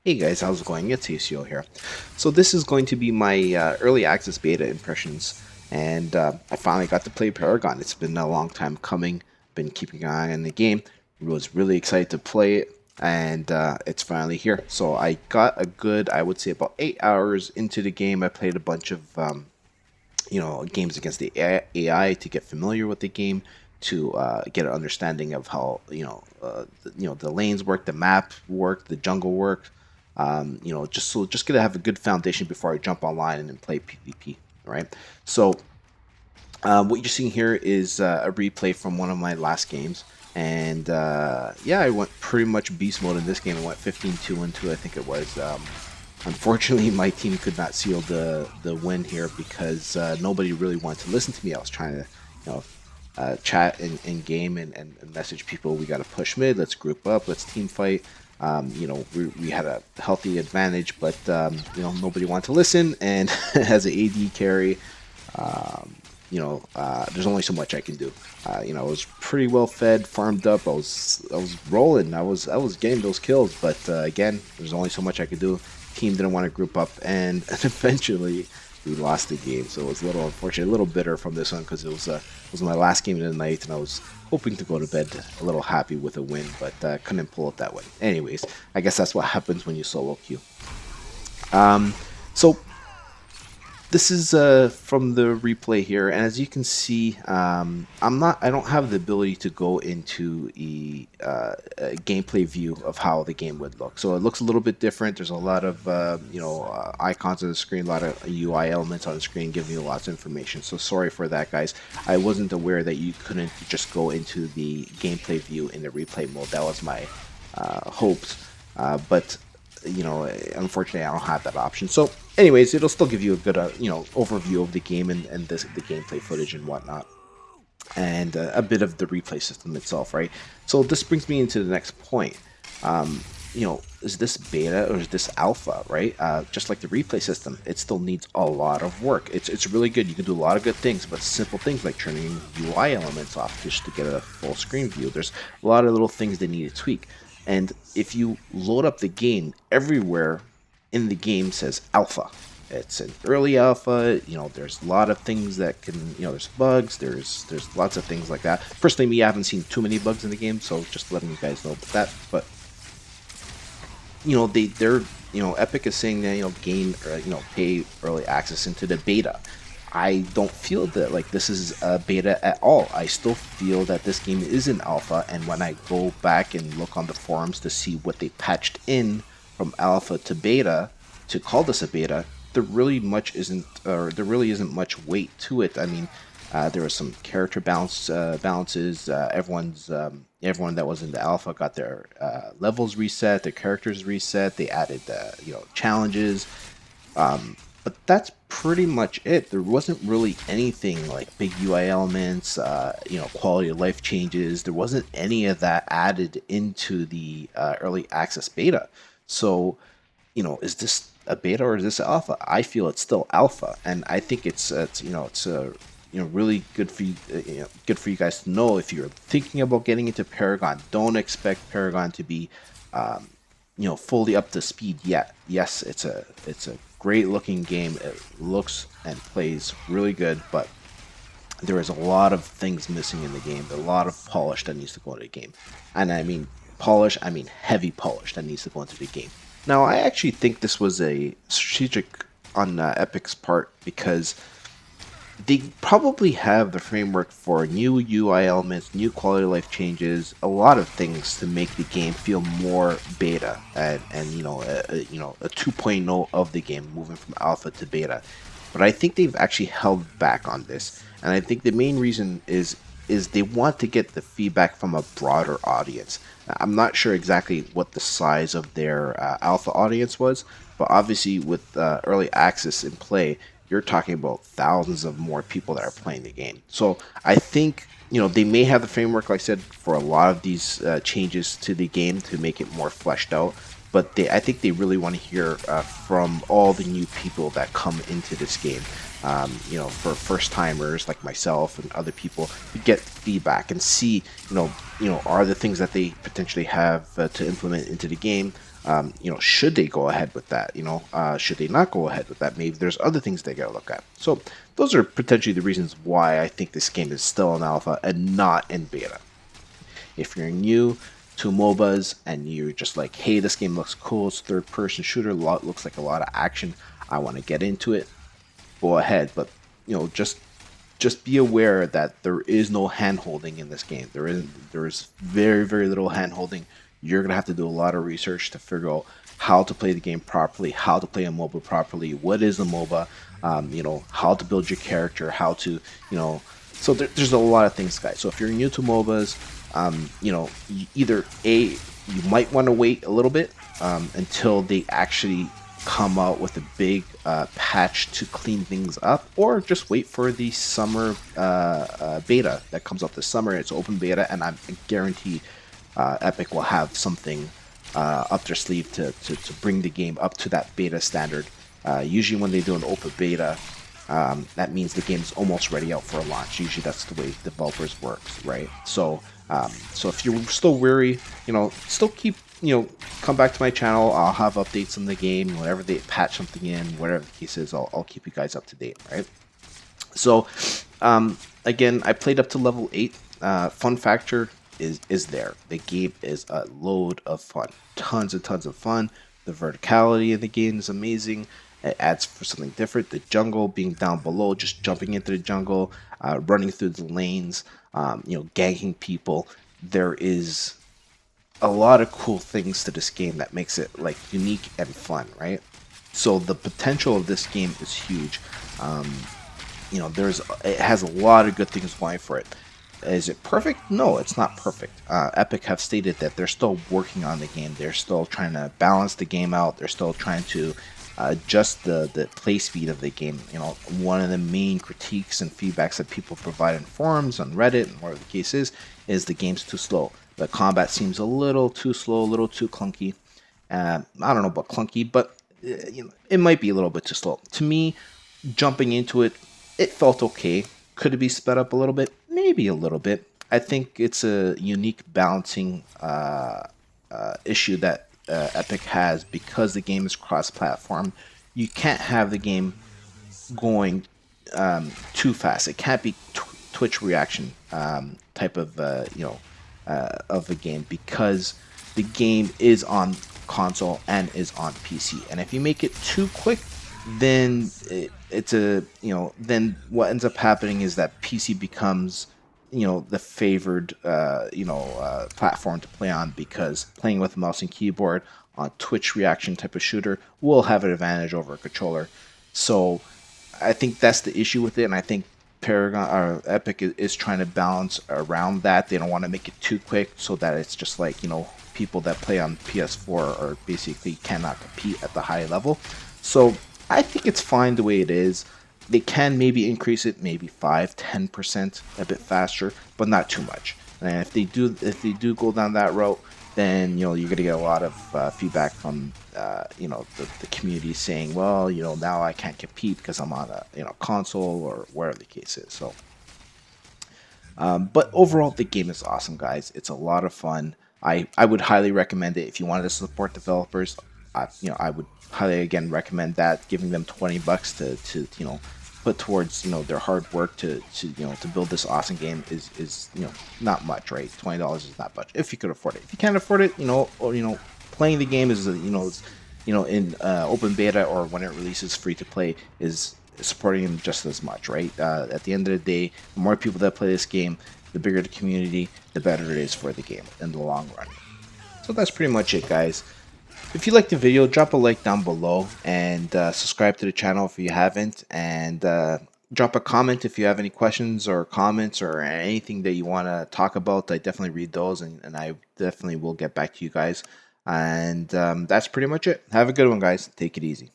Hey guys, how's it going? It's ACO here. So this is going to be my early access beta impressions, and I finally got to play Paragon. It's been a long time coming. Been keeping an eye on the game. Was really excited to play it, and it's finally here. So I got a good, I would say, about 8 hours into the game. I played a bunch of games against the AI to get familiar with the game, to get an understanding of how the lanes work, the map work, the jungle work. Just gonna have a good foundation before I jump online and then play PvP. Right. So what you're seeing here is a replay from one of my last games. And yeah, I went pretty much beast mode in this game. I went 15-2 and 2, I think it was. Unfortunately, my team could not seal the win here because nobody really wanted to listen to me. I was trying to, chat in game and message people. We got to push mid. Let's group up. Let's team fight. We had a healthy advantage, but nobody wanted to listen. And as an AD carry, there's only so much I can do. I was pretty well fed, farmed up. I was rolling. I was getting those kills, but again, there's only so much I could do. Team didn't want to group up, and eventually we lost the game. So it was a little unfortunate, a little bitter from this one because it was my last game of the night, and I was hoping to go to bed a little happy with a win, but couldn't pull it that way. Anyways, I guess that's what happens when you solo queue. So this is from the replay here, and as you can see, I don't have the ability to go into a gameplay view of how the game would look. So it looks a little bit different. There's a lot of icons on the screen, a lot of UI elements on the screen, giving you lots of information. So sorry for that, guys. I wasn't aware that you couldn't just go into the gameplay view in the replay mode. That was my hopes, but unfortunately, I don't have that option. So, anyways, it'll still give you a good, overview of the game and the gameplay footage and whatnot, and a bit of the replay system itself, right? So this brings me into the next point. Is this beta or is this alpha, right? Just like the replay system, it still needs a lot of work. It's really good. You can do a lot of good things, but simple things like turning UI elements off just to get a full screen view. There's a lot of little things they need to tweak. And if you load up the game, everywhere in the game says alpha. It's an early alpha. There's a lot of things that can, there's bugs. There's lots of things like that. Personally, me, I haven't seen too many bugs in the game, so just letting you guys know about that. But they're Epic is saying that gain pay early access into the beta. I don't feel that like this is a beta at all. I still feel that this game is an alpha, and when I go back and look on the forums to see what they patched in from alpha to beta to call this a beta, there really isn't much weight to it. I mean, there was some character balances. Everyone that was in the alpha got their levels reset, their characters reset. They added challenges. But that's pretty much it. There wasn't really anything like big UI elements, quality of life changes. There wasn't any of that added into the early access beta. So, is this a beta or is this alpha? I feel it's still alpha, and I think it's really good for you, good for you guys to know if you're thinking about getting into Paragon. Don't expect Paragon to be fully up to speed yet. Yes, it's a great looking game. It looks and plays really good, but there is a lot of things missing in the game. There's a lot of polish that needs to go into the game, and I mean polish, I mean heavy polish that needs to go into the game. Now, I actually think this was a strategic on Epic's part because they probably have the framework for new UI elements, new quality of life changes, a lot of things to make the game feel more beta and a 2.0 of the game, moving from alpha to beta. But I think they've actually held back on this, and I think the main reason is they want to get the feedback from a broader audience. I'm not sure exactly what the size of their alpha audience was, but obviously with early access in play, you're talking about thousands of more people that are playing the game. So I think they may have the framework, like I said, for a lot of these changes to the game to make it more fleshed out. But I think they really want to hear from all the new people that come into this game. For first timers like myself and other people, to get feedback and see, are the things that they potentially have to implement into the game. Should they go ahead with that? Should they not go ahead with that? Maybe there's other things they gotta look at. So those are potentially the reasons why I think this game is still in alpha and not in beta. If you're new to MOBAs and you're just like, hey, this game looks cool, it's a third-person shooter, looks like a lot of action, I want to get into it, go ahead. But just be aware that there is no hand-holding in this game. There is very, very little hand-holding. You're gonna have to do a lot of research to figure out how to play the game properly, how to play a MOBA properly, what is a MOBA, how to build your character, how to, so there's a lot of things, guys. So if you're new to MOBAs, either you might want to wait a little bit until they actually come out with a big patch to clean things up, or just wait for the summer beta that comes out this summer. It's open beta, and I guarantee Epic will have something up their sleeve to bring the game up to that beta standard. Usually when they do an open beta, that means the game's almost ready out for a launch. Usually that's the way developers works, right? So if you're still weary, still keep, come back to my channel. I'll have updates on the game. Whenever they patch something in, whatever the case is, I'll keep you guys up to date, right? So, again, I played up to level 8. Fun factor is there. The game is a load of fun. Tons and tons of fun. The verticality in the game is amazing. It adds for something different. The jungle, being down below, just jumping into the jungle, running through the lanes, ganking people. There is a lot of cool things to this game that makes it like unique and fun, right? So the potential of this game is huge. It has a lot of good things going for it. Is it perfect? No, it's not perfect. Epic have stated that they're still working on the game. They're still trying to balance the game out. They're still trying to adjust the play speed of the game. One of the main critiques and feedbacks that people provide in forums, on Reddit, and whatever the case is the game's too slow. The combat seems a little too slow, a little too clunky. I don't know about clunky, but it might be a little bit too slow. To me, jumping into it, it felt okay. Could it be sped up a little bit? Maybe a little bit. I think it's a unique balancing issue that Epic has, because the game is cross-platform. You can't have the game going too fast. It can't be Twitch reaction type of the game, because the game is on console and is on PC. And if you make it too quick, then then what ends up happening is that PC becomes the favored platform to play on, because playing with mouse and keyboard on Twitch reaction type of shooter will have an advantage over a controller. So I think that's the issue with it, and I think Paragon or Epic is trying to balance around that. They don't want to make it too quick, so that it's just like, people that play on PS4 are basically cannot compete at the high level. So I think it's fine the way it is. They can maybe increase it, maybe 5-10% a bit faster, but not too much. And if they do go down that route, then you're gonna get a lot of feedback from the community saying, well, now I can't compete because I'm on a console, or wherever the case is. So, but overall, the game is awesome, guys. It's a lot of fun. I would highly recommend it if you wanted to support developers. I would highly again recommend that, giving them $20 to put towards their hard work to build this awesome game is not much, right? $20 is not much if you could afford it. If you can't afford it, or playing the game is in open beta, or when it releases free to play, is supporting them just as much, right? At the end of the day, the more people that play this game, the bigger the community, the better it is for the game in the long run. So that's pretty much it, guys. If you liked the video, drop a like down below, and subscribe to the channel if you haven't, and drop a comment if you have any questions or comments or anything that you want to talk about. I definitely read those, and I definitely will get back to you guys. And that's pretty much it. Have a good one, guys. Take it easy.